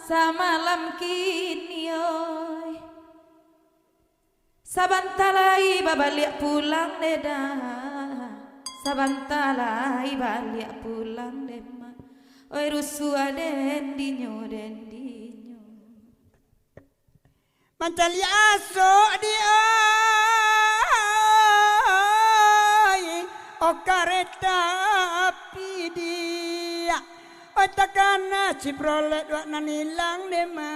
samalam kini oi sabantalai babalik pulang deda sabantalai balik pulang dema oi rusua dendinyo Mancali aso di o kareta api dia o takana ciprolet wak nanilang dema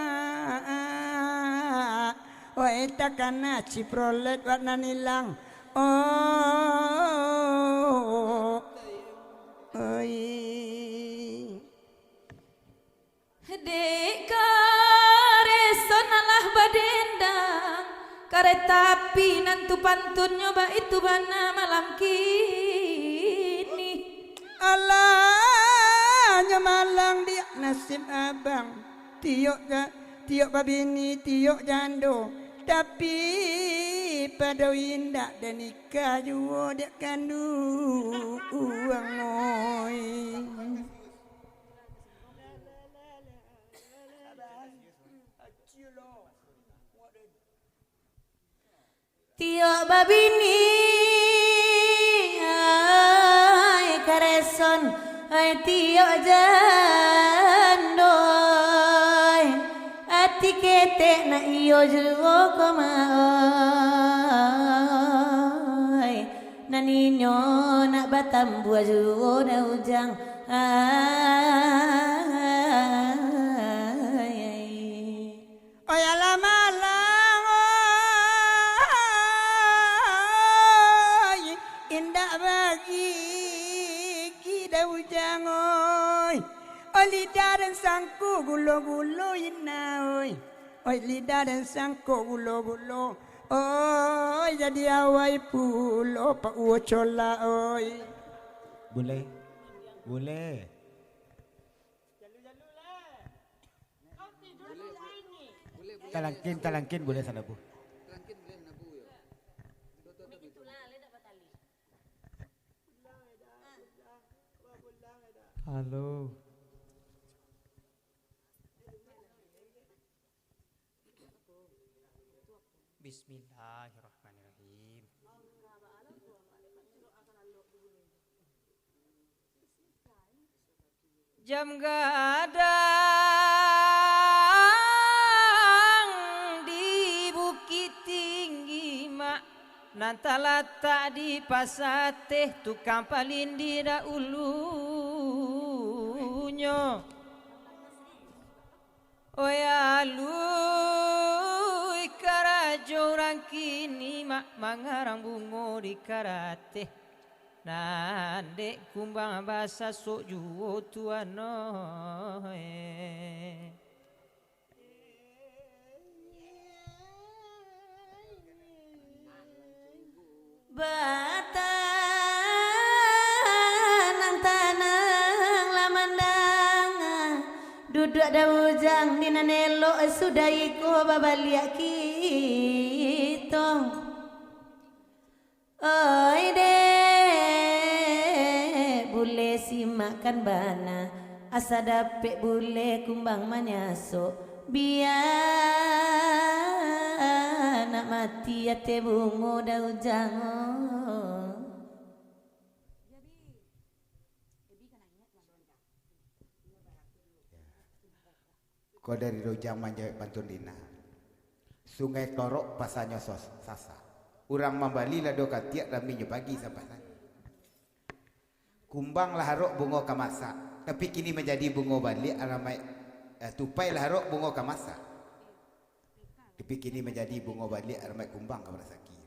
o takana ciprolet wak nanilang oi dek sonalah badendang kereta api nantu pantun nyoba itu bana malam kini alahnya malang dia nasib abang tiok babini tiok jando tapi pada indah dan nikah juo dia kandu uang oi tiok babini ay kareson ay tiok jandoy ati kete na iyo juo komaoy na ninyo na batam buah juo na ujang ay alamak lidah dan sangku gulo-gulo ina oi lidah dan sangku gulo-gulo oi jadi awai pulo pak ucola oi boleh talangkin boleh sana bu halo Bismillahirrahmanirrahim. Jam gadang di Bukit Tinggi mak nantala tak di pasateh tukang palindira ulunya oyalui karajo orang kini mak mangarang bungo di karate nandek kumbang bahasa sok juo tuano batanang tanang lamandang duduk ada ujang di nanelo sudah iko babaliak kita oi dek bule simakan bana asa dapet bule kumbang manyaso biar nak mati ya te bungo da ujang kau dari Rojang Manjawek Pantun Dina Sungai Torok pasanya sasa urang mambali lado katiak raminya pagi sampai kumbang laharok bungo kamasa tapi kini menjadi bungo balik aramai tupai laharok bungo kamasa tapi kini menjadi bungo balik aramai kumbang kamarasaki